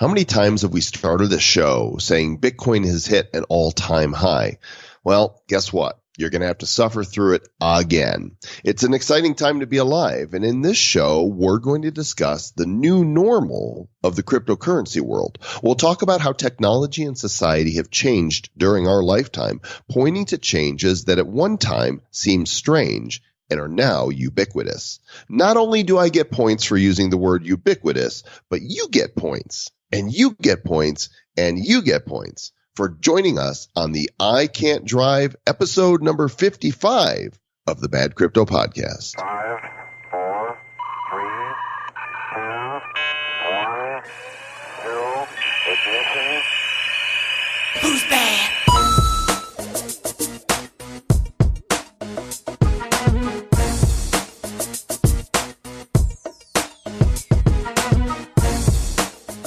How many times have we started the show saying Bitcoin has hit an all-time high? Well, guess what? You're going to have to suffer through it again. It's an exciting time to be alive. And in this show, we're going to discuss the new normal of the cryptocurrency world. We'll talk about how technology and society have changed during our lifetime, pointing to changes that at one time seemed strange and are now ubiquitous. Not only do I get points for using the word ubiquitous, but you get points, and you get points, and you get points for joining us on the I Can't Drive episode number 55 of the Bad Crypto Podcast. 5, 4, 3, 2, 1, 0, ignition. Who's bad?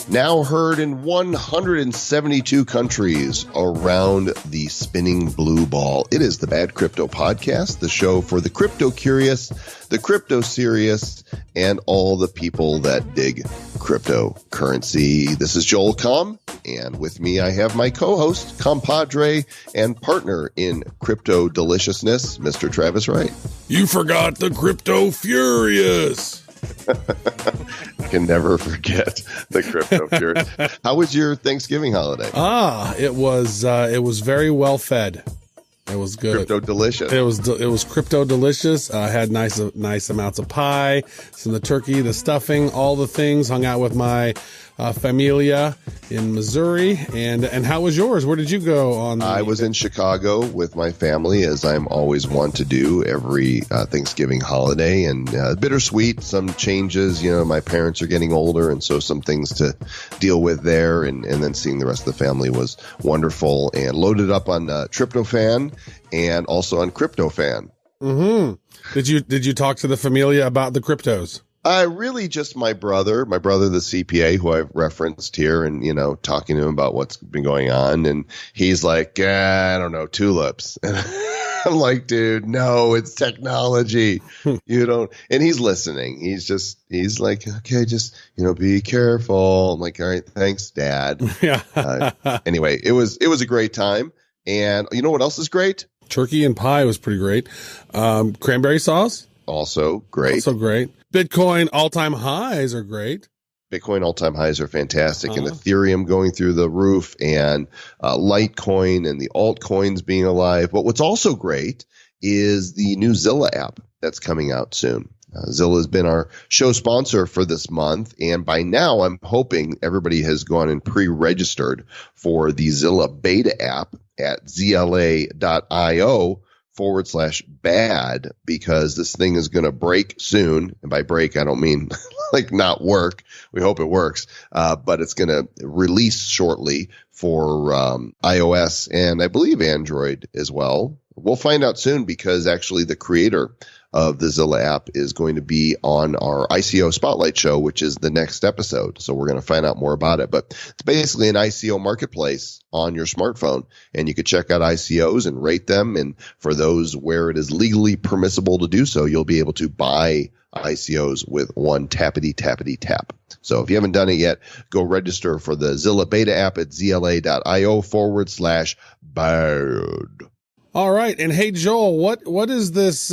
Now heard in 172 countries around the spinning blue ball. It is the Bad Crypto Podcast, the show for the crypto curious, the crypto serious, and all the people that dig cryptocurrency. This is Joel Com, and with me I have my co-host, compadre, and partner in crypto deliciousness, Mr. Travis Wright. You forgot the crypto furious. Can never forget the crypto furious. How was your Thanksgiving holiday? It was very well fed. It was good. Crypto delicious. It was crypto delicious. I had nice amounts of pie, some of the turkey, the stuffing, all the things. Hung out with my familia in Missouri. And how was yours? Where did you go on? I was in Chicago with my family, as I'm always want to do every Thanksgiving holiday, and bittersweet. Some changes. You know, my parents are getting older, and so some things to deal with there. And then seeing the rest of the family was wonderful. And loaded up on Tryptophan and also on CryptoFan. Mm-hmm. Did you talk to the familia about the cryptos? Really just my brother, the CPA, who I've referenced here, and, you know, talking to him about what's been going on. And he's like, I don't know, tulips. And I'm like, dude, no, it's technology. You don't. And he's listening. He's like, okay, just, you know, be careful. I'm like, all right, thanks, Dad. Yeah. Anyway, it was a great time. And you know what else is great? Turkey and pie was pretty great. Cranberry sauce. Also great. Bitcoin all-time highs are great. Bitcoin all-time highs are fantastic, and Ethereum going through the roof, and Litecoin and the altcoins being alive. But what's also great is the new Zilla app that's coming out soon. Zilla has been our show sponsor for this month, and by now I'm hoping everybody has gone and pre-registered for the Zilla beta app at zla.io/bad, because this thing is going to break soon. And by break, I don't mean like not work. We hope it works. But it's going to release shortly for iOS and I believe Android as well. We'll find out soon, because actually the creator of the Zilla app is going to be on our ICO Spotlight show, which is the next episode. So we're going to find out more about it. But it's basically an ICO marketplace on your smartphone, and you can check out ICOs and rate them. And for those where it is legally permissible to do so, you'll be able to buy ICOs with one tappity tap. So if you haven't done it yet, go register for the Zilla beta app at zla.io/bad. All right. And hey, Joel, what is this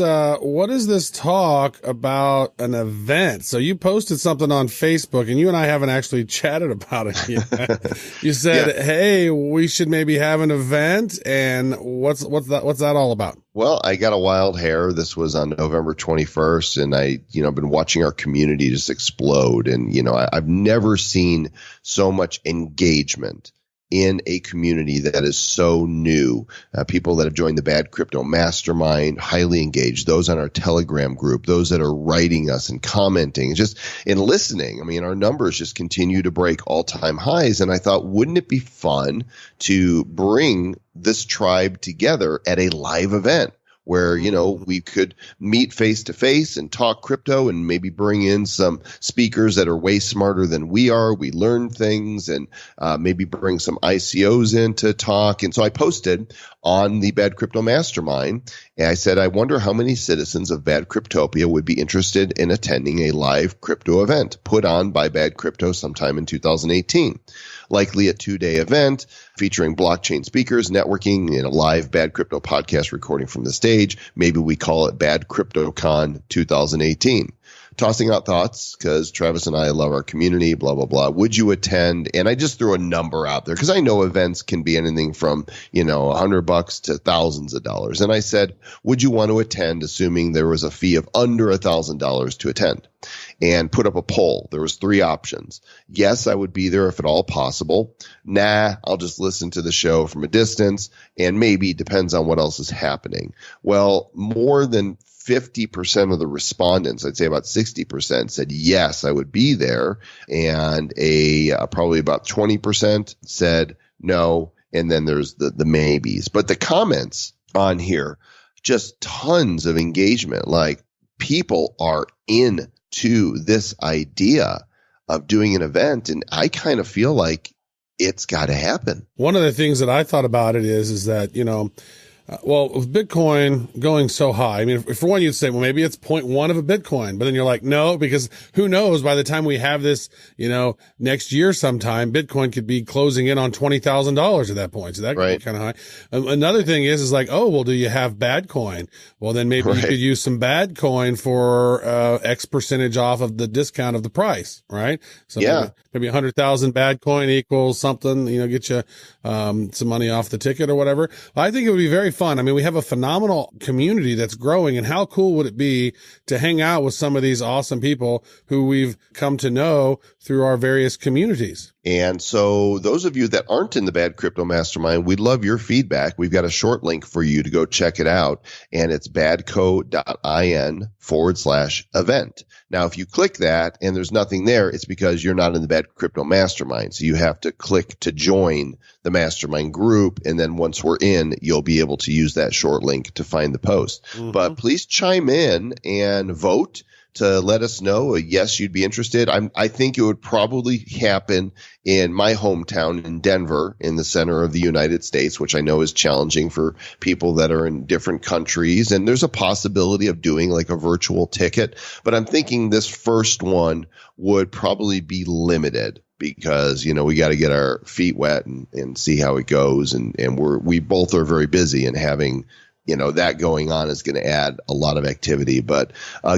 talk about an event? So you posted something on Facebook, and you and I haven't actually chatted about it yet. You said, hey, we should maybe have an event. And what's that all about? Well, I got a wild hair. This was on November 21st, and I've been watching our community just explode. And, I've never seen so much engagement in a community that is so new. People that have joined the Bad Crypto Mastermind, highly engaged, those on our Telegram group, those that are writing us and commenting, just in listening. I mean, our numbers just continue to break all-time highs. And I thought, wouldn't it be fun to bring this tribe together at a live event? where, we could meet face to face and talk crypto and maybe bring in some speakers that are way smarter than we are. We learn things and maybe bring some ICOs in to talk. And so I posted on the Bad Crypto Mastermind, and I said, I wonder how many citizens of Bad Cryptopia would be interested in attending a live crypto event put on by Bad Crypto sometime in 2018. Likely a 2-day event featuring blockchain speakers, networking, and a live Bad Crypto podcast recording from the stage. Maybe we call it Bad CryptoCon 2018. Tossing out thoughts because Travis and I love our community, blah, blah, blah. Would you attend? And I just threw a number out there because I know events can be anything from, $100 to thousands of dollars. And I said, would you want to attend, assuming there was a fee of under $1,000 to attend? And put up a poll. There was 3 options. Yes, I would be there if at all possible. Nah, I'll just listen to the show from a distance, and maybe depends on what else is happening. Well, more than 50% of the respondents, I'd say about 60%, said yes, I would be there, and probably about 20% said no, and then there's the maybes. But the comments on here, just tons of engagement. Like, people are into this idea of doing an event, and I kind of feel like it's got to happen. One of the things that I thought about it is that, with Bitcoin going so high, I mean, for one, you'd say, well, maybe it's 0.1 of a Bitcoin, but then you're like, no, because who knows, by the time we have this, next year sometime, Bitcoin could be closing in on $20,000 at that point. So that could be kind of high. Another thing is like, oh, well, do you have bad coin? Well, then maybe you could use some bad coin for, X percentage off of the discount of the price, right? So maybe 100,000 bad coin equals something, get you, some money off the ticket or whatever. I think it would be very fun. I mean, we have a phenomenal community that's growing, and how cool would it be to hang out with some of these awesome people who we've come to know through our various communities? And so those of you that aren't in the Bad Crypto Mastermind, we'd love your feedback. We've got a short link for you to go check it out, and it's badco.in/event. Now, if you click that and there's nothing there, it's because you're not in the Bad Crypto Mastermind. So you have to click to join the mastermind group, and then once we're in, you'll be able to use that short link to find the post. Mm-hmm. But please chime in and vote to let us know, yes, you'd be interested. I think it would probably happen in my hometown in Denver, in the center of the United States, which I know is challenging for people that are in different countries. And there's a possibility of doing like a virtual ticket. But I'm thinking this first one would probably be limited, because, we got to get our feet wet and see how it goes. And we both are very busy, and having that going on is going to add a lot of activity. But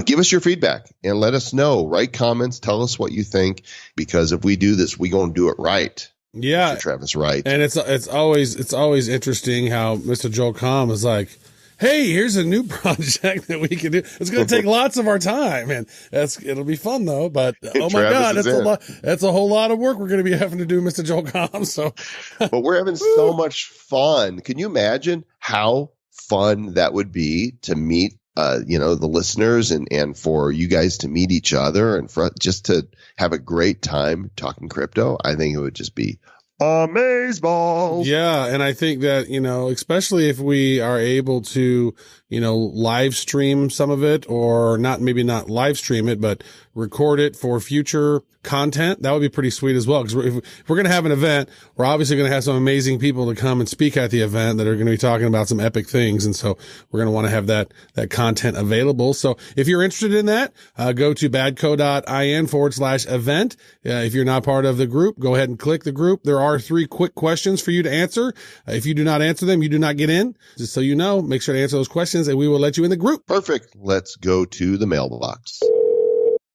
give us your feedback and let us know. Write comments. Tell us what you think, because if we do this, we're going to do it right. Yeah, Mr. Travis, right. And it's always interesting how Mr. Joel Comm is like, hey, here's a new project that we can do. It's going to take lots of our time, and it'll be fun though. But oh my God, that's a whole lot of work we're going to be having to do, Mr. Joel Comm. So, but we're having so much fun. Can you imagine how fun that would be to meet, the listeners, and for you guys to meet each other, and for just to have a great time talking crypto? I think it would just be amazeballs. Yeah. And I think that, especially if we are able to, live stream some of it, or maybe not live stream it, but record it for future content, that would be pretty sweet as well. Because if we're going to have an event, we're obviously going to have some amazing people to come and speak at the event that are going to be talking about some epic things. And so we're going to want to have that content available. So if you're interested in that, go to badco.in/event. If you're not part of the group, go ahead and click the group. There are 3 quick questions for you to answer. If you do not answer them, you do not get in. Just so you know, make sure to answer those questions, and we will let you in the group. Perfect. Let's go to the mailbox.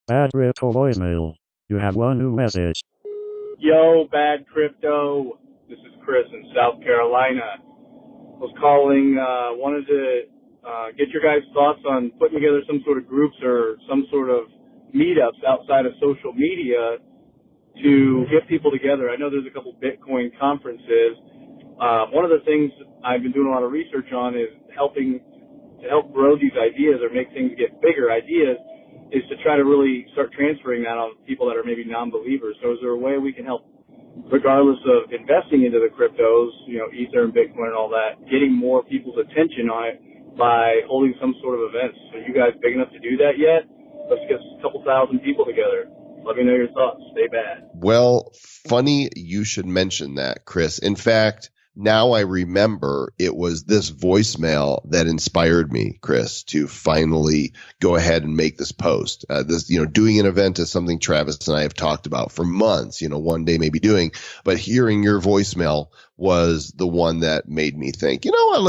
Bad Crypto voicemail. You have one new message. Yo, Bad Crypto. This is Chris in South Carolina. Was calling, wanted to get your guys' thoughts on putting together some sort of groups or some sort of meetups outside of social media to get people together. I know there's a couple Bitcoin conferences. One of the things I've been doing a lot of research on is helping to help grow these ideas or make things get bigger ideas, is to try to really start transferring that on people that are maybe non-believers. So is there a way we can help, regardless of investing into the cryptos, Ether and Bitcoin and all that, getting more people's attention on it by holding some sort of event. So you guys big enough to do that yet? Let's get a couple thousand people together. Let me know your thoughts. Stay bad. Well, funny you should mention that, Chris. In fact, now I remember it was this voicemail that inspired me, Chris, to finally go ahead and make this post. Doing an event is something Travis and I have talked about for months, one day maybe doing, but hearing your voicemail was the one that made me think, you know what,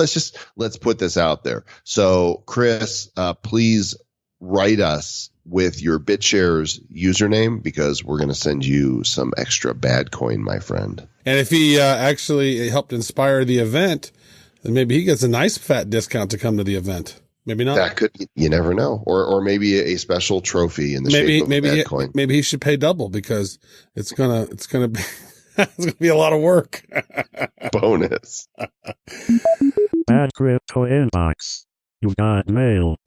let's put this out there. So Chris, please write us with your BitShares username, because we're going to send you some extra bad coin, my friend. And if he actually helped inspire the event, then maybe he gets a nice fat discount to come to the event. Maybe not. That could, you never know. Or maybe a special trophy in the shape of a bad coin. Maybe he should pay double, because it's gonna be it's gonna be a lot of work. Bonus. Bad crypto inbox. You got mail.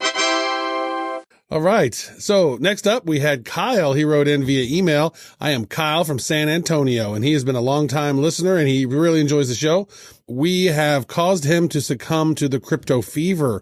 All right. So next up, we had Kyle. He wrote in via email. I am Kyle from San Antonio, and he has been a long-time listener, and he really enjoys the show. We have caused him to succumb to the crypto fever.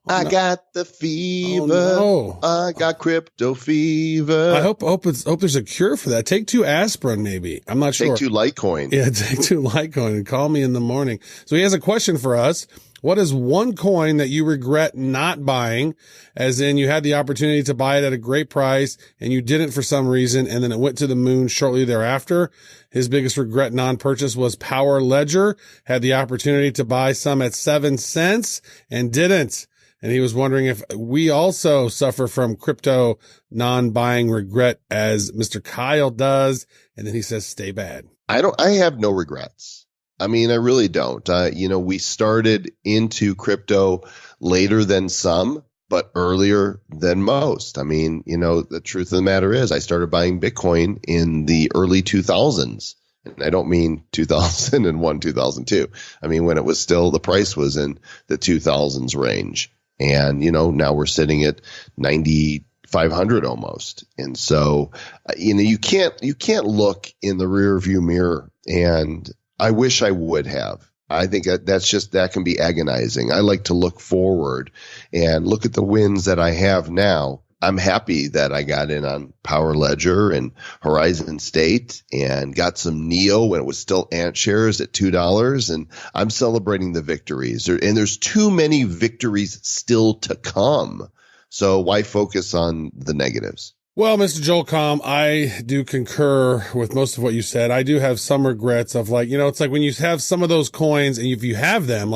I got the fever. Oh, no. I got crypto fever. I hope there's a cure for that. Take 2 aspirin, maybe. I'm not sure. Take 2 Litecoin. Yeah, take 2 Litecoin and call me in the morning. So he has a question for us. What is one coin that you regret not buying, as in you had the opportunity to buy it at a great price and you didn't for some reason, and then it went to the moon shortly thereafter? His biggest regret non-purchase was Power Ledger. Had the opportunity to buy some at 7 cents and didn't. And he was wondering if we also suffer from crypto non-buying regret as Mr. Kyle does. And then he says, stay bad. I have no regrets. I mean, I really don't. We started into crypto later than some, but earlier than most. I mean, the truth of the matter is I started buying Bitcoin in the early 2000s. And I don't mean 2001, 2002. I mean, when it was still, the price was in the 2000s range. And, now we're sitting at 9,500 almost. And so, you can't look in the rear view mirror, and I wish I would have. I think that can be agonizing. I like to look forward and look at the wins that I have now. I'm happy that I got in on Power Ledger and Horizon State and got some NEO when it was still Ant shares at $2. And I'm celebrating the victories. And there's too many victories still to come. So why focus on the negatives? Well, Mr. Joel Comm, I do concur with most of what you said. I do have some regrets of it's like when you have some of those coins and if you have them,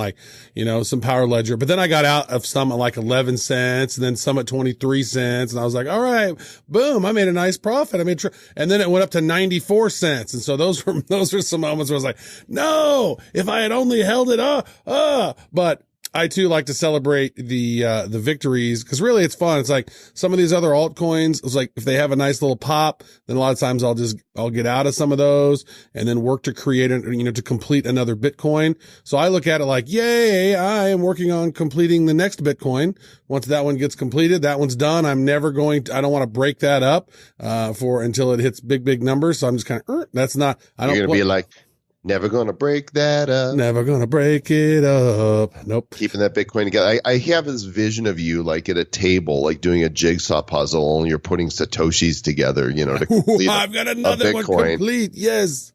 some Power Ledger, but then I got out of some at like 11 cents and then some at 23 cents. And I was like, all right, boom, I made a nice profit. And then it went up to 94 cents. And so those were some moments where I was like, no, if I had only held it but I too like to celebrate the victories, because really it's fun. It's like some of these other altcoins, it's like if they have a nice little pop, then a lot of times I'll get out of some of those and then work to create to complete another Bitcoin. So I look at it like, yay, I am working on completing the next Bitcoin. Once that one gets completed, that one's done. I don't want to break that up, until it hits big numbers. So I'm just kind of, that's not, You're going to be like, never going to break that up. Never going to break it up. Nope. Keeping that Bitcoin together. I have this vision of you like at a table, like doing a jigsaw puzzle, only you're putting Satoshis together, to complete I've got another one complete. Yes.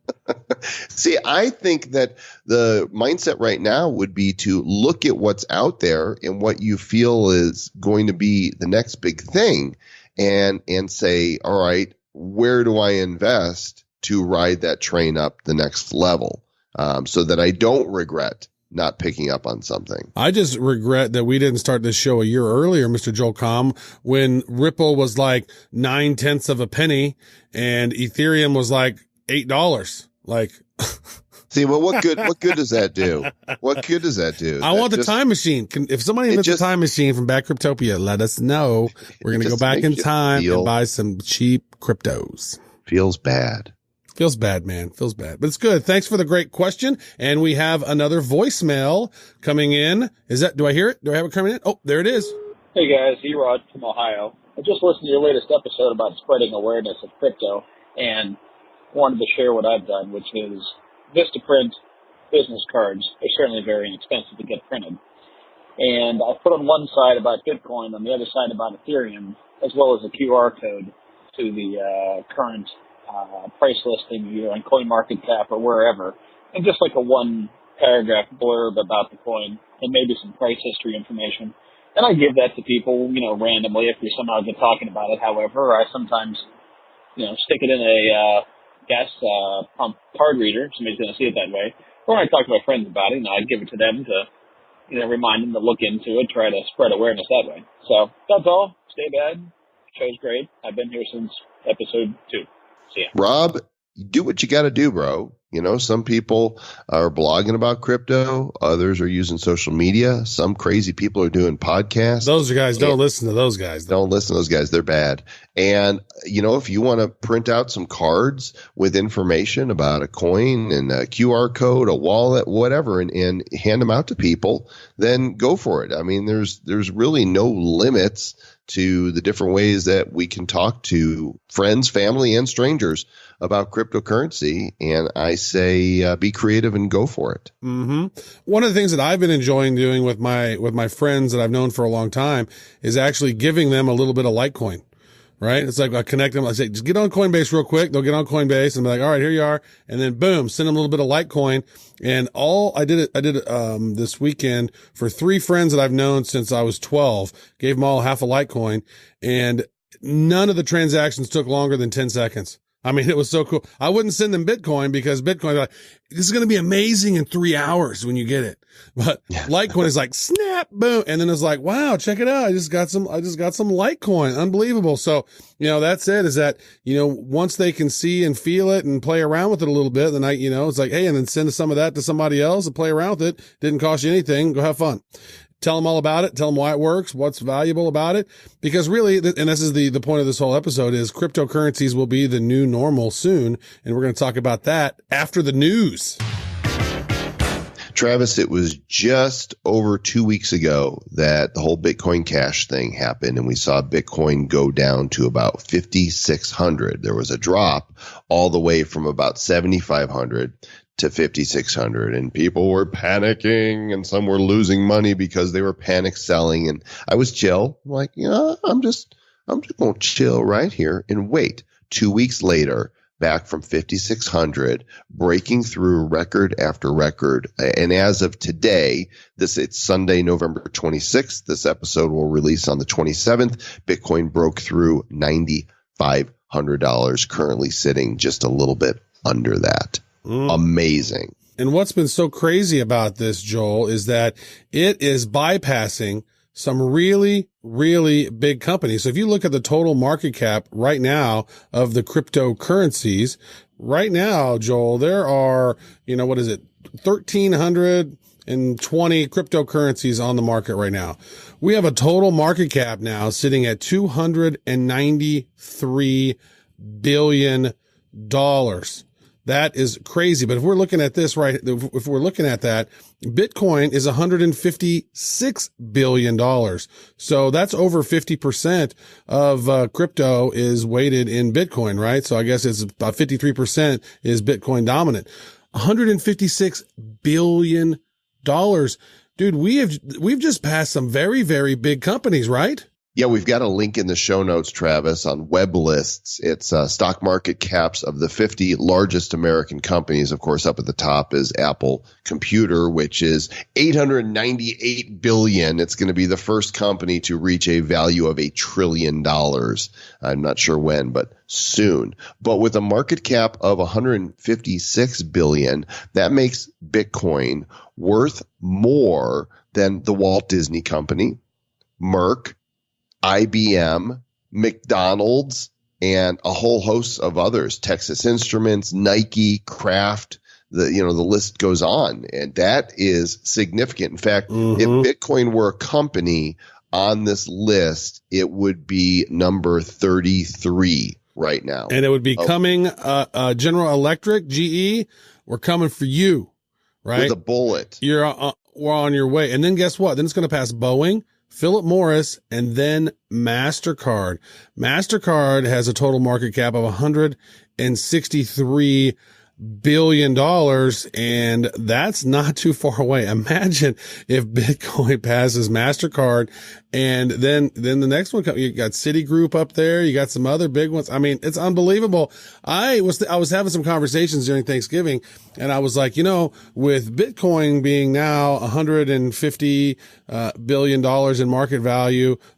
See, I think that the mindset right now would be to look at what's out there and what you feel is going to be the next big thing and say, all right, where do I invest to ride that train up the next level, so that I don't regret not picking up on something. I just regret that we didn't start this show a year earlier, Mr. Joel Comm, when Ripple was like 9/10 of a penny and Ethereum was like $8. See, well, what good does that do? What good does that do? I want the time machine. If somebody invents a time machine from Bad Cryptopia, let us know. We're going to go back in time and buy some cheap cryptos. Feels bad. Feels bad, man. Feels bad. But it's good. Thanks for the great question. And we have another voicemail coming in. Do I hear it? Do I have it coming in? Oh, there it is. Hey guys, E-Rod from Ohio. I just listened to your latest episode about spreading awareness of crypto and wanted to share what I've done, which is Vistaprint business cards are certainly very inexpensive to get printed. And I put on one side about Bitcoin, on the other side about Ethereum, as well as a QR code to the current price listing either on CoinMarketCap or wherever, and just like a one paragraph blurb about the coin and maybe some price history information. And I give that to people, randomly if we somehow get talking about it. However, I sometimes, stick it in a gas pump card reader. Somebody's going to see it that way. Or I talk to my friends about it, and I give it to them to, remind them to look into it, try to spread awareness that way. So that's all. Stay bad. Show's great. I've been here since episode 2. See ya. Rob, do what you got to do, bro. Some people are blogging about crypto. Others are using social media. Some crazy people are doing podcasts. Those guys, don't listen to those guys. Don't listen to those guys. They're bad. And, if you want to print out some cards with information about a coin and a QR code, a wallet, whatever, and hand them out to people, then go for it. I mean, there's really no limits to the different ways that we can talk to friends, family, and strangers about cryptocurrency. And I say, be creative and go for it. Mm-hmm. One of the things that I've been enjoying doing with my friends that I've known for a long time is actually giving them a little bit of Litecoin. Right? It's like I connect them. I say, just get on Coinbase real quick. They'll get on Coinbase and be like, all right, here you are. And then boom, send them a little bit of Litecoin. And I did this weekend for 3 friends that I've known since I was 12, gave them all half a Litecoin, and none of the transactions took longer than 10 seconds. I mean, it was so cool. I wouldn't send them Bitcoin because Bitcoin, like, this is going to be amazing in 3 hours when you get it. But Litecoin is like snap, boom. And then it's like, wow, check it out. I just got some Litecoin. Unbelievable. So, that's it, is that, once they can see and feel it and play around with it a little bit, then it's like, hey, and then send some of that to somebody else and play around with it. Didn't cost you anything. Go have fun. Tell them all about it. Tell them why it works, what's valuable about it. Because really, and this is the point of this whole episode, is cryptocurrencies will be the new normal soon. And we're going to talk about that after the news. Travis, it was just over 2 weeks ago that the whole Bitcoin Cash thing happened, and we saw Bitcoin go down to about 5,600. There was a drop all the way from about 7,500 to 5,600, and people were panicking, and some were losing money because they were panic selling. And I was chill. I'm like, I'm just going to chill right here and wait. 2 weeks later, back from 5,600, breaking through record after record. And as of today, it's Sunday, November 26th. This episode will release on the 27th. Bitcoin broke through $9,500, currently sitting just a little bit under that. Amazing. And what's been so crazy about this, Joel, is that it is bypassing some really, really big companies. So if you look at the total market cap right now of the cryptocurrencies, right now, Joel, there are, 1,320 cryptocurrencies on the market right now. We have a total market cap now sitting at $293 billion. That is crazy. But if we're looking at this, right, if we're looking at that, Bitcoin is $156 billion. So that's over 50% of crypto is weighted in Bitcoin, right? So I guess it's about 53% is Bitcoin dominant. $156 billion. Dude, we've just passed some very, very big companies, right? Yeah, we've got a link in the show notes, Travis, on web lists. It's stock market caps of the 50 largest American companies. Of course, up at the top is Apple Computer, which is $898 billion. It's going to be the first company to reach a value of $1 trillion. I'm not sure when, but soon. But with a market cap of $156 billion, that makes Bitcoin worth more than the Walt Disney Company, Merck, IBM, McDonald's, and a whole host of others, Texas Instruments, Nike, Kraft, the list goes on. And that is significant. In fact, if Bitcoin were a company on this list, it would be number 33 right now. And it would be coming, General Electric, GE, we're coming for you, right? With a bullet. We're on your way. And then guess what? Then it's going to pass Boeing, Philip Morris, and then MasterCard. MasterCard has a total market cap of $163 billion, and that's not too far away. Imagine if Bitcoin passes MasterCard, and then the next one comes. You got Citigroup up there. You got some other big ones. I mean, it's unbelievable. I was having some conversations during Thanksgiving, and I was like, with Bitcoin being now $150 billion in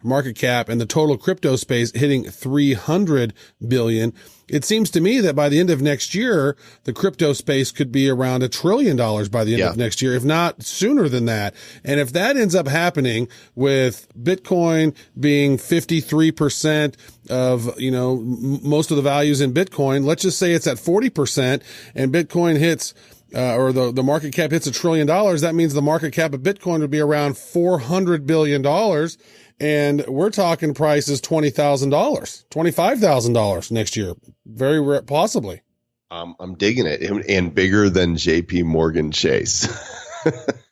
market cap, and the total crypto space hitting 300 billion. It seems to me that by the end of next year, the crypto space could be around $1 trillion by the end of next year, if not sooner than that. And if that ends up happening with Bitcoin being 53% of, most of the values in Bitcoin, let's just say it's at 40% and Bitcoin hits or the market cap hits $1 trillion, that means the market cap of Bitcoin would be around $400 billion. And we're talking prices $20,000, $25,000 next year. Very rare, possibly. I'm digging it, and bigger than JP Morgan Chase.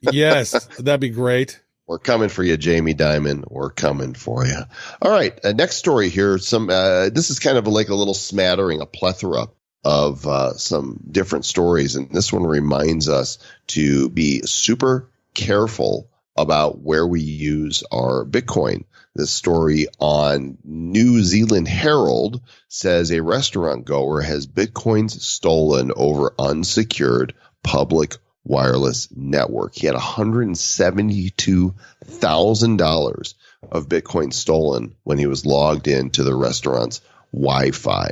Yes, that'd be great. We're coming for you, Jamie Dimon. We're coming for you. All right. Next story here. This is kind of like a little smattering, a plethora of some different stories. And this one reminds us to be super careful about where we use our Bitcoin. This story on New Zealand Herald says a restaurant goer has Bitcoins stolen over unsecured public wireless network. He had $172,000 of Bitcoin stolen when he was logged into the restaurant's Wi-Fi.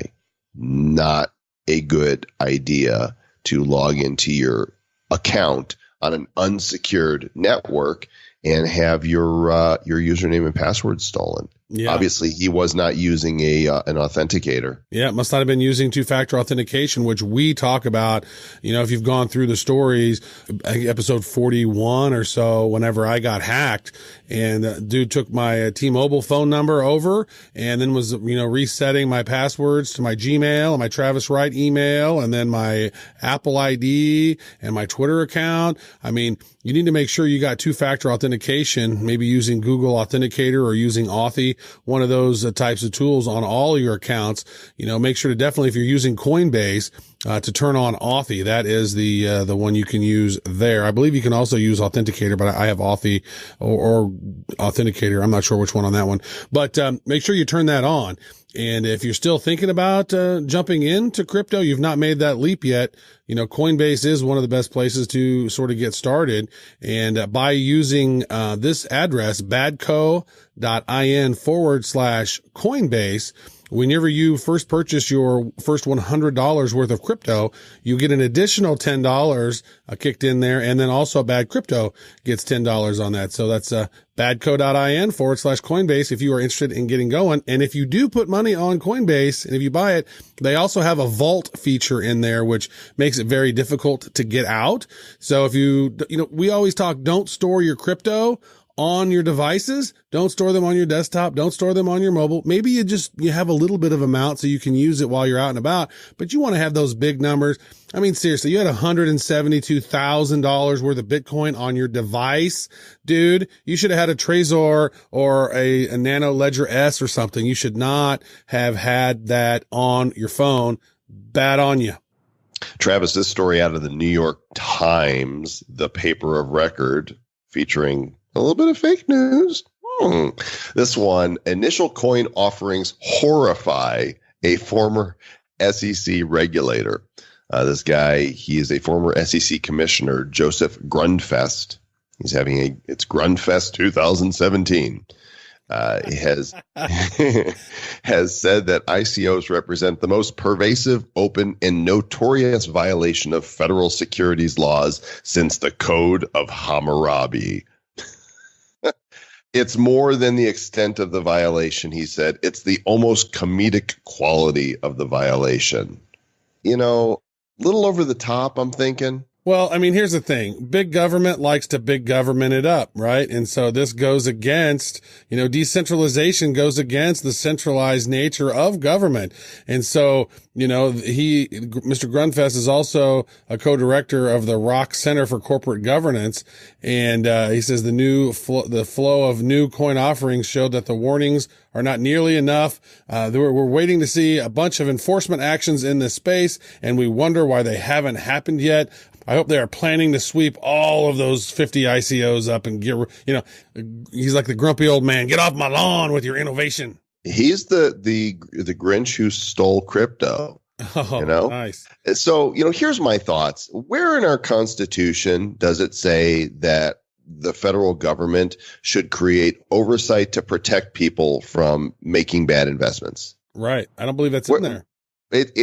Not a good idea to log into your account on an unsecured network and have your username and password stolen. Yeah. Obviously, he was not using an authenticator. Yeah, it must not have been using two-factor authentication, which we talk about. If you've gone through the stories, episode 41 or so, whenever I got hacked, and dude took my T-Mobile phone number over and then was, resetting my passwords to my Gmail and my Travis Wright email and then my Apple ID and my Twitter account. I mean, you need to make sure you got two-factor authentication, maybe using Google Authenticator or using Authy, one of those types of tools on all your accounts. Make sure to definitely, if you're using Coinbase, to turn on Authy. That is the one you can use there. I believe you can also use Authenticator, but I have Authy or Authenticator. I'm not sure which one on that one, but make sure you turn that on. And if you're still thinking about jumping into crypto, you've not made that leap yet, Coinbase is one of the best places to sort of get started. And by using this address, badco.in/Coinbase, whenever you first purchase your first $100 worth of crypto, you get an additional $10 kicked in there. And then also Bad Crypto gets $10 on that. So that's badco.in/Coinbase if you are interested in getting going. And if you do put money on Coinbase and if you buy it, they also have a vault feature in there, which makes it very difficult to get out. So if we always talk, don't store your crypto on your devices. Don't store them on your desktop. Don't store them on your mobile. Maybe you have a little bit of amount so you can use it while you're out and about, but you want to have those big numbers. I mean, seriously, you had $172,000 worth of Bitcoin on your device. Dude, you should have had a Trezor or a Nano Ledger S or something. You should not have had that on your phone. Bad on you. Travis, this story out of the New York Times, the paper of record, featuring a little bit of fake news. This one, initial coin offerings horrify a former SEC regulator. This guy, he is a former SEC commissioner, Joseph Grundfest. He's having it's Grundfest 2017. He has said that ICOs represent the most pervasive, open, and notorious violation of federal securities laws since the Code of Hammurabi. It's more than the extent of the violation, he said. It's the almost comedic quality of the violation. Little over the top, I'm thinking. Well, I mean, here's the thing. Big government likes to big government it up, right? And so this goes against, decentralization goes against the centralized nature of government. And so, Mr. Grunfest is also a co-director of the Rock Center for Corporate Governance. And, he says the flow of new coin offerings showed that the warnings are not nearly enough. We're waiting to see a bunch of enforcement actions in this space, and we wonder why they haven't happened yet. I hope they are planning to sweep all of those 50 ICOs up and he's like the grumpy old man. Get off my lawn with your innovation. He's the Grinch who stole crypto. Oh, nice. So, here's my thoughts. Where in our Constitution does it say that the federal government should create oversight to protect people from making bad investments? Right. I don't believe that's in there.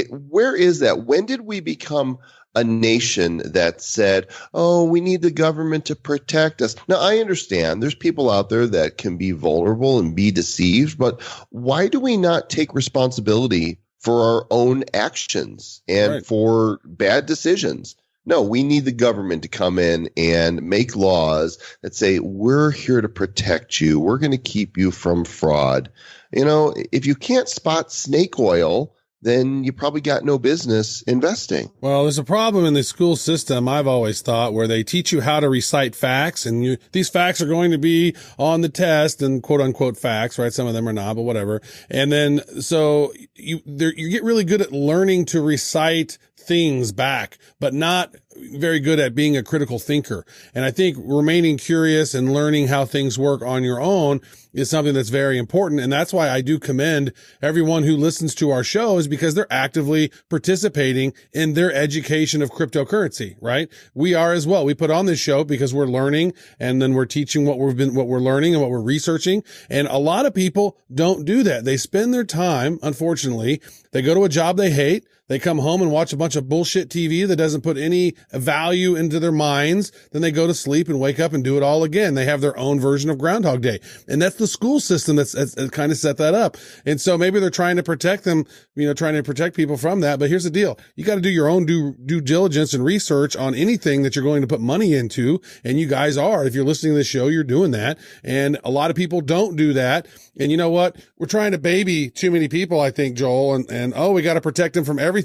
Where is that? When did we become a nation that said, oh, we need the government to protect us? Now, I understand there's people out there that can be vulnerable and be deceived, but why do we not take responsibility for our own actions and for bad decisions? No, we need the government to come in and make laws that say, we're here to protect you. We're going to keep you from fraud. If you can't spot snake oil, then you probably got no business investing. Well, there's a problem in the school system, I've always thought, where they teach you how to recite facts, and these facts are going to be on the test and quote unquote facts, right? Some of them are not, but whatever. And then, so you get really good at learning to recite things back, but not very good at being a critical thinker. And I think remaining curious and learning how things work on your own is something that's very important. And that's why I do commend everyone who listens to our show, is because they're actively participating in their education of cryptocurrency, right? We are as well. We put on this show because we're learning, and then we're teaching what we're learning and what we're researching. And a lot of people don't do that. They spend their time, unfortunately, they go to a job they hate. They come home and watch a bunch of bullshit TV that doesn't put any value into their minds. Then they go to sleep and wake up and do it all again. They have their own version of Groundhog Day. And that's the school system that's kind of set that up. And so maybe they're trying to protect them, trying to protect people from that. But here's the deal. You got to do your own due diligence and research on anything that you're going to put money into. And you guys are. If you're listening to this show, you're doing that. And a lot of people don't do that. And you know what? We're trying to baby too many people, I think, Joel. And we got to protect them from everything.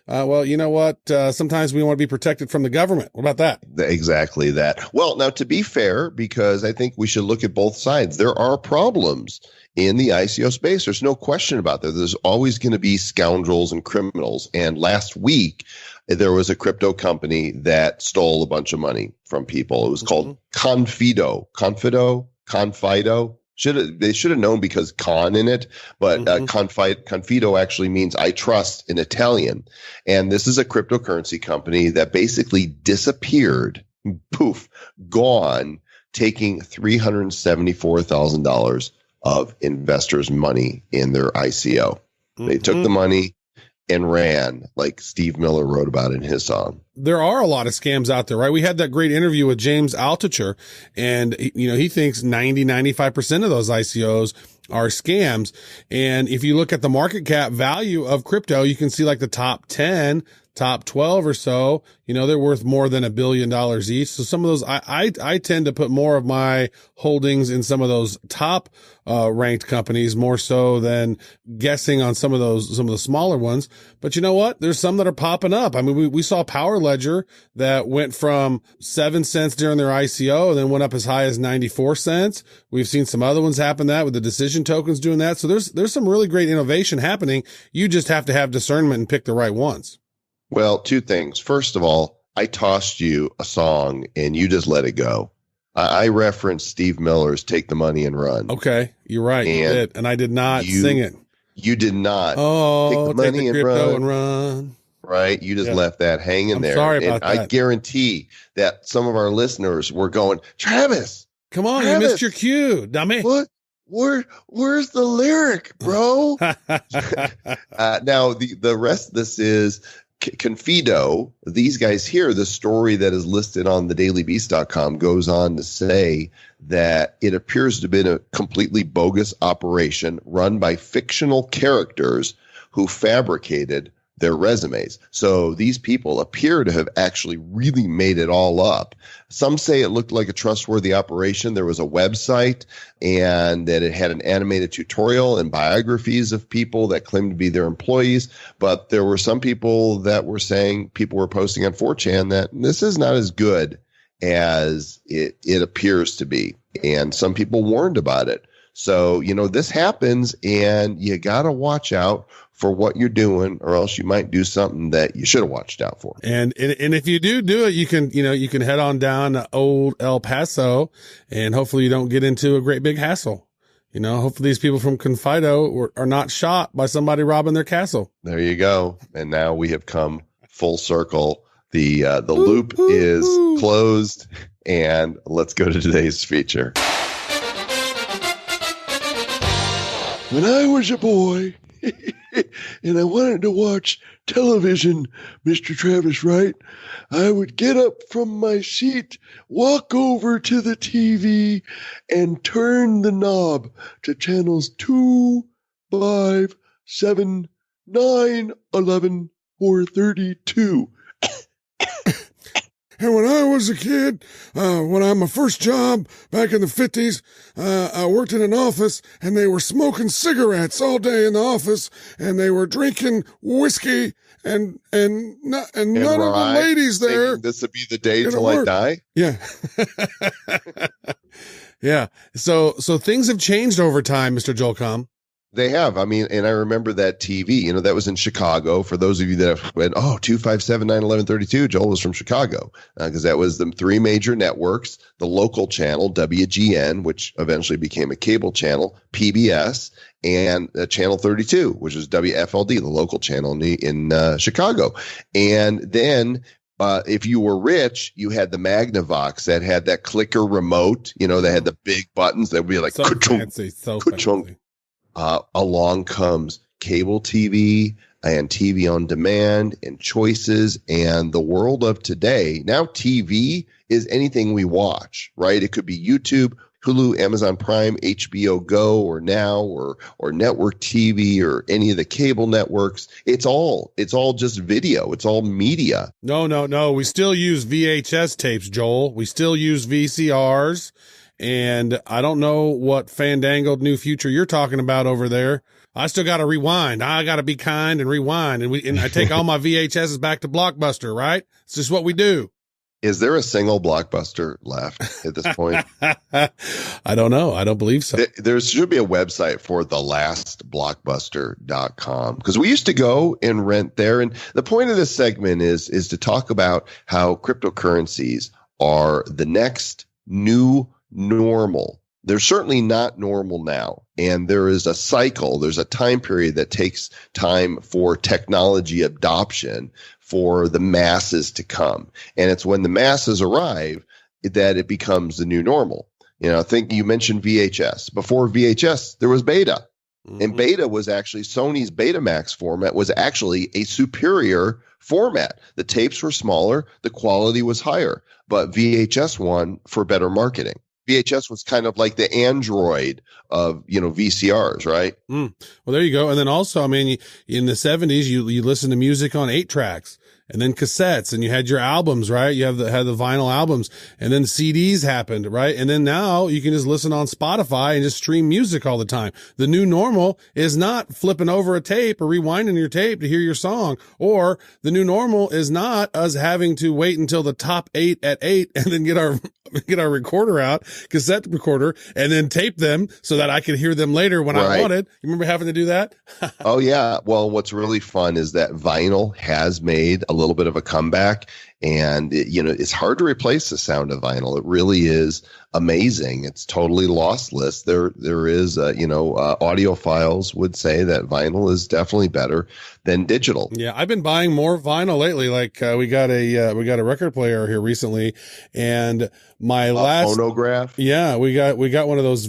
Well, you know what? Sometimes we want to be protected from the government. What about that? Exactly that. Well, now, to be fair, because I think we should look at both sides, there are problems in the ICO space. There's no question about that. There's always going to be scoundrels and criminals. And last week, there was a crypto company that stole a bunch of money from people. It was called Confido. They should have known because con in it, but Confido actually means I trust in Italian. And this is a cryptocurrency company that basically disappeared, poof, gone, taking $374,000 of investors' money in their ICO. They took the money and ran, like Steve Miller wrote about in his song. There are a lot of scams out there, right? We had that great interview with James Altucher, and he thinks 95% of those ICOs are scams. And if you look at the market cap value of crypto, you can see like the top 10, top 12 or so, they're worth more than $1 billion each. So some of those, I tend to put more of my holdings in some of those top, ranked companies more so than guessing on some of the smaller ones. But you know what? There's some that are popping up. I mean, we saw Power Ledger that went from 7 cents during their ICO and then went up as high as 94 cents. We've seen some other ones happen that with the decision tokens doing that. So there's some really great innovation happening. You just have to have discernment and pick the right ones. Well, two things. First of all, I tossed you a song and you just let it go. I referenced Steve Miller's Take the Money and Run. Okay, you're right. You did. And I did not sing it. You did not. Oh, take the money and run. Right? You just left that hanging there. Sorry about that. I guarantee that some of our listeners were going, Travis, come on, you missed your cue. Dummy. What? Where's the lyric, bro? Now, the rest of this is Confido. These guys here, the story that is listed on thedailybeast.com goes on to say that it appears to have been a completely bogus operation run by fictional characters who fabricated their resumes. So these people appear to have actually really made it all up. Some say it looked like a trustworthy operation. There was a website and that it had an animated tutorial and biographies of people that claimed to be their employees. But there were some people that were saying, people were posting on 4chan that this is not as good as it appears to be. And some people warned about it. So, this happens and you got to watch out for what you're doing, or else you might do something that you should have watched out for. And if you do it, you can head on down to old El Paso, and hopefully you don't get into a great big hassle. Hopefully these people from Confido are not shot by somebody robbing their castle. There you go. And now we have come full circle. The loop is closed, and let's go to today's feature. When I was a boy and I wanted to watch television, Mr. Travis Wright, I would get up from my seat, walk over to the TV, and turn the knob to channels 2, 5, 7, 9, 11, or 32. And when I was a kid, when I had my first job back in the 50s, I worked in an office and they were smoking cigarettes all day in the office, and they were drinking whiskey, and none of the ladies there. This would be the day till I die. Yeah. Yeah. So things have changed over time, Mr. Joel. They have. I mean, and I remember that TV, that was in Chicago. For those of you that have went, 257, 9, 11, 32, Joel was from Chicago, because that was the three major networks, the local channel, WGN, which eventually became a cable channel, PBS, and channel 32, which is WFLD, the local channel in Chicago. And then if you were rich, you had the Magnavox that had that clicker remote, that had the big buttons that would be like, so fancy. Along comes cable TV and TV on demand and choices and the world of today. Now TV is anything we watch, right? It could be YouTube, Hulu, Amazon Prime, HBO Go, or Now, or network TV, or any of the cable networks. It's all just video. It's all media. No. We still use VHS tapes, Joel. We still use VCRs. And I don't know what fandangled new future you're talking about over there. I still got to rewind. I got to be kind and rewind. And I take all my VHSs back to Blockbuster, right? It's just what we do. Is there a single Blockbuster left at this point? I don't know. I don't believe so. There should be a website for thelastblockbuster.com, because we used to go and rent there. And the point of this segment is to talk about how cryptocurrencies are the next new normal. They're certainly not normal now. And there is a cycle. There's a time period that takes time for technology adoption for the masses to come. And it's when the masses arrive that it becomes the new normal. I think you mentioned VHS. Before VHS, there was Beta. Mm-hmm. And Beta was actually Sony's Betamax format was actually a superior format. The tapes were smaller. The quality was higher. But VHS won for better marketing. VHS was kind of like the Android of, VCRs, right? Well, there you go. And then also, in the 70s, you listen to music on 8 tracks and then cassettes, and you had your albums, right? You had the vinyl albums, and then CDs happened, right? And then now you can just listen on Spotify and just stream music all the time. The new normal is not flipping over a tape or rewinding your tape to hear your song, or the new normal is not us having to wait until the top 8 at 8 and then get our recorder out, cassette recorder, and then tape them so that I could hear them later when I wanted. You remember having to do that? Oh yeah. Well, what's really fun is that vinyl has made a little bit of a comeback, and it's hard to replace the sound of vinyl. It really is amazing. It's totally lossless. There is, audiophiles would say that vinyl is definitely better than digital. Yeah, I've been buying more vinyl lately. Like we got a record player here recently, and my last phonograph. Yeah, we got one of those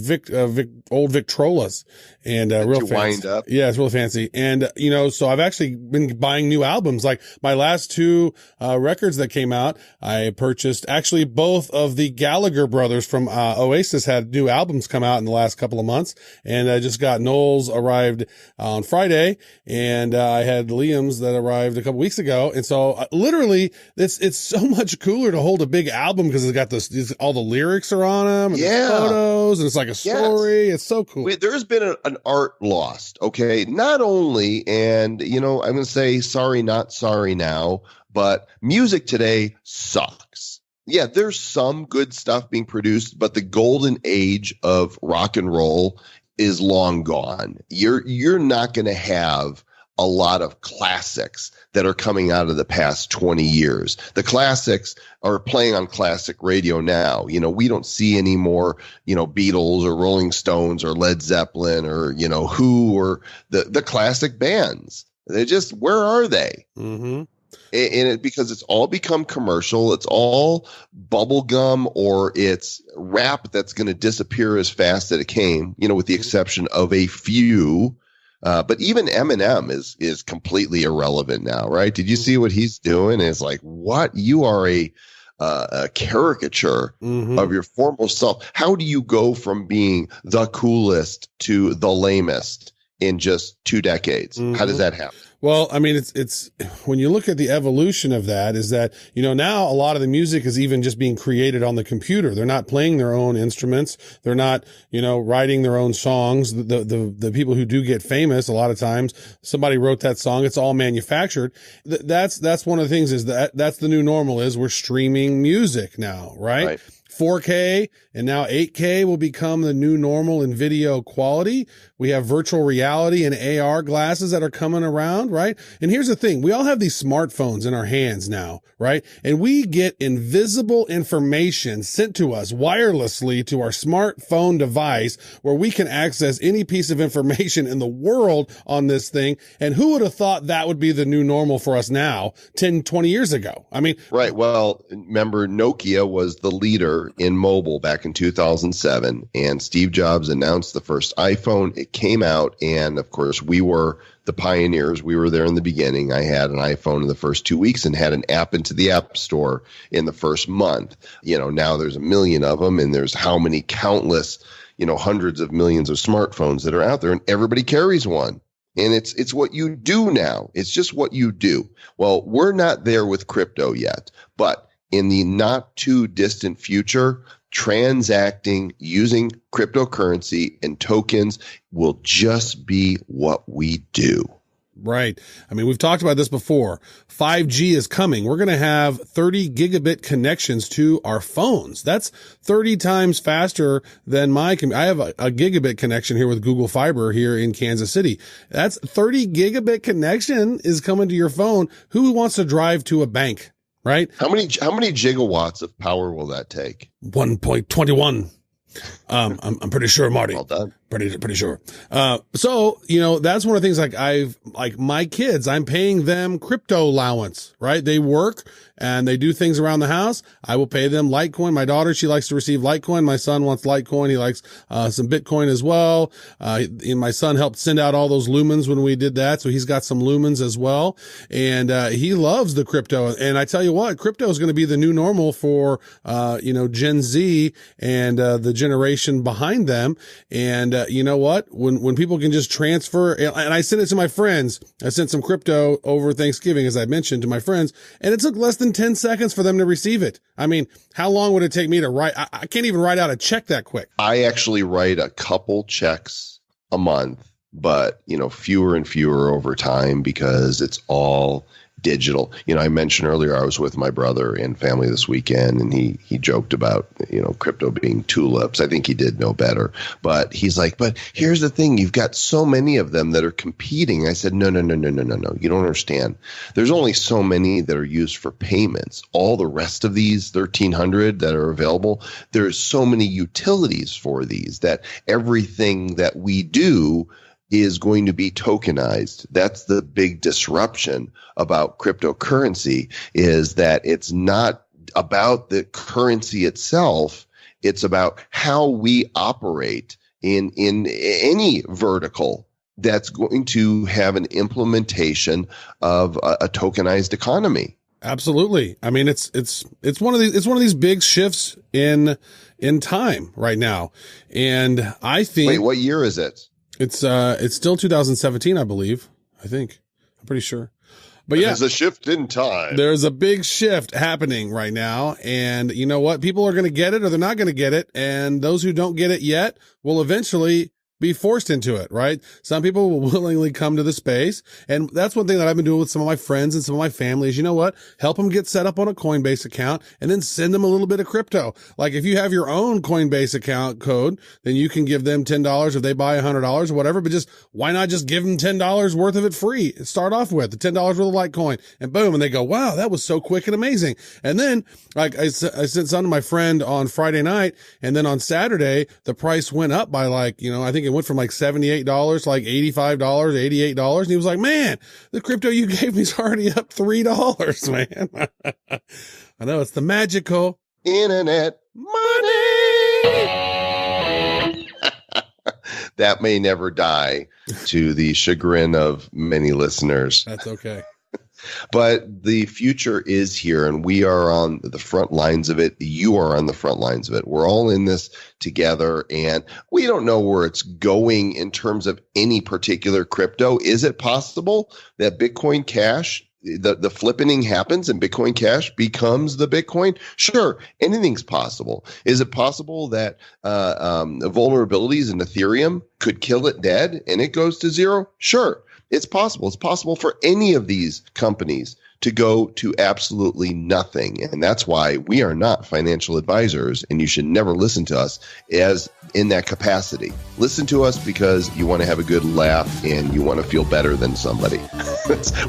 old Victrolas, and real fancy. Wind up. Yeah, it's real fancy. And so I've actually been buying new albums. Like my last 2 records that came out. I purchased actually both of the Gallagher brothers from Oasis had new albums come out in the last couple of months. And I just got Noel's arrived on Friday, and I had Liam's that arrived a couple weeks ago. And so literally it's so much cooler to hold a big album because it's got all the lyrics are on them and the photos, and it's like a story. Yes. It's so cool. There's been an art lost. Okay. Not only, and I'm going to say sorry, not sorry now, but music today sucks. Yeah, there's some good stuff being produced, but the golden age of rock and roll is long gone. You're not going to have a lot of classics that are coming out of the past 20 years. The classics are playing on classic radio now. We don't see any more, Beatles or Rolling Stones or Led Zeppelin or, Who or the classic bands. They're just, where are they? Mm-hmm. And because it's all become commercial, it's all bubblegum, or it's rap that's going to disappear as fast as it came, with the exception of a few. But even Eminem is completely irrelevant now, right? Did you see what he's doing? It's like, what? You are a caricature of your former self. How do you go from being the coolest to the lamest in just 2 decades? How does that happen? Well, I mean, it's when you look at the evolution of that, is that, now a lot of the music is even just being created on the computer. They're not playing their own instruments. They're not, writing their own songs. The people who do get famous, a lot of times somebody wrote that song. It's all manufactured. That's one of the things, is that's the new normal, is we're streaming music now, right? 4K and now 8K will become the new normal in video quality. We have virtual reality and AR glasses that are coming around, right? And here's the thing. We all have these smartphones in our hands now, right? And we get invisible information sent to us wirelessly to our smartphone device, where we can access any piece of information in the world on this thing. And who would have thought that would be the new normal for us now 10, 20 years ago? I mean, right. Well, remember, Nokia was the leader in mobile back in 2007, and Steve Jobs announced the first iPhone. It came out, and of course we were the pioneers. We were there in the beginning. I had an iPhone in the first 2 weeks and had an app into the App Store in the first month. Now there's a million of them, and there's how many countless, hundreds of millions of smartphones that are out there, and everybody carries one. And it's what you do now. It's just what you do. Well, we're not there with crypto yet, but in the not too distant future, transacting using cryptocurrency and tokens will just be what we do. Right. I mean, we've talked about this before. 5G is coming. We're going to have 30 gigabit connections to our phones. That's 30 times faster than I have a gigabit connection here with Google Fiber here in Kansas City. That's 30 gigabit connection is coming to your phone. Who wants to drive to a bank? Right? How many gigawatts of power will that take? 1.21. I'm pretty sure, Marty. Well done. Pretty sure. So, that's one of the things, like my kids, I'm paying them crypto allowance, right? They work and they do things around the house. I will pay them Litecoin. My daughter, she likes to receive Litecoin. My son wants Litecoin. He likes, some Bitcoin as well. And my son helped send out all those lumens when we did that. So he's got some lumens as well. And, he loves the crypto. And I tell you what, crypto is going to be the new normal for, Gen Z and, the generation behind them. And, you know what? When people can just transfer, and I sent it to my friends. I sent some crypto over Thanksgiving, as I mentioned, to my friends, and it took less than 10 seconds for them to receive it. I mean, how long would it take me to write? I can't even write out a check that quick. I actually write a couple checks a month, but, fewer and fewer over time because it's all digital. I mentioned earlier I was with my brother and family this weekend, and he joked about, crypto being tulips. I think he did know better, but he's like, but here's the thing, you've got so many of them that are competing. I said, no. You don't understand. There's only so many that are used for payments. All the rest of these 1,300 that are available, there's so many utilities for these that everything that we do is going to be tokenized. That's the big disruption about cryptocurrency, is that it's not about the currency itself. It's about how we operate in any vertical that's going to have an implementation of a tokenized economy. Absolutely. I mean, it's one of these big shifts in time right now. And I think, Wait, what year is it? it's still 2017, I believe. I'm pretty sure. But yeah, There's a shift in time. there's a big shift happening right now. And you know what? People are going to get it or they're not going to get it. And those who don't get it yet will eventually be forced into it, right? Some people will willingly come to the space. And that's one thing that I've been doing with some of my friends and some of my family is, you know what? Help them get set up on a Coinbase account and then send them a little bit of crypto. Like if you have your own Coinbase account code, then you can give them $10 if they buy $100 or whatever, but why not just give them $10 worth of it free? Start off with the $10 worth of Litecoin and boom. And they go, wow, that was so quick and amazing. And then like I sent some to my friend on Friday night. And then on Saturday, the price went up by like, I think it went from like $78 to like $85, $88. And he was like, man, the crypto you gave me is already up $3, man. I know it's the magical Internet money. That may never die, to the chagrin of many listeners. That's okay. But the future is here, and we are on the front lines of it. You are on the front lines of it. We're all in this together, and we don't know where it's going in terms of any particular crypto. Is it possible that Bitcoin Cash, the flippening happens and Bitcoin Cash becomes the Bitcoin? Sure, anything's possible. Is it possible that vulnerabilities in Ethereum could kill it dead and it goes to zero? Sure. It's possible. It's possible for any of these companies to go to absolutely nothing. And that's why we are not financial advisors, and you should never listen to us as in that capacity. Listen to us because you want to have a good laugh and you want to feel better than somebody.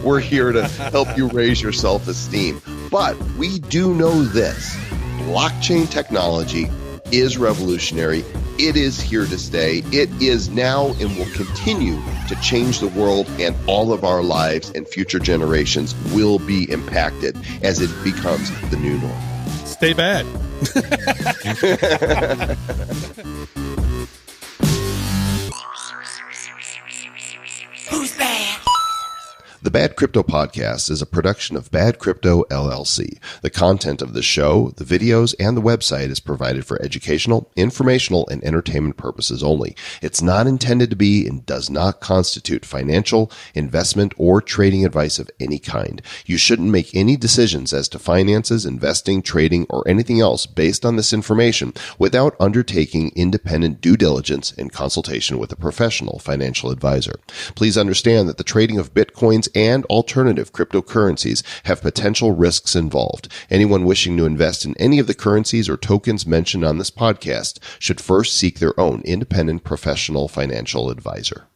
We're here to help you raise your self-esteem. But we do know this. Blockchain technology is revolutionary. It is here to stay. It is now and will continue to change the world, and all of our lives and future generations will be impacted as it becomes the new norm. Stay bad. Who's bad? The Bad Crypto Podcast is a production of Bad Crypto LLC. The content of the show, the videos, and the website is provided for educational, informational, and entertainment purposes only. It's not intended to be and does not constitute financial, investment, or trading advice of any kind. You shouldn't make any decisions as to finances, investing, trading, or anything else based on this information without undertaking independent due diligence and consultation with a professional financial advisor. Please understand that the trading of Bitcoins and alternative cryptocurrencies have potential risks involved. Anyone wishing to invest in any of the currencies or tokens mentioned on this podcast should first seek their own independent professional financial advisor.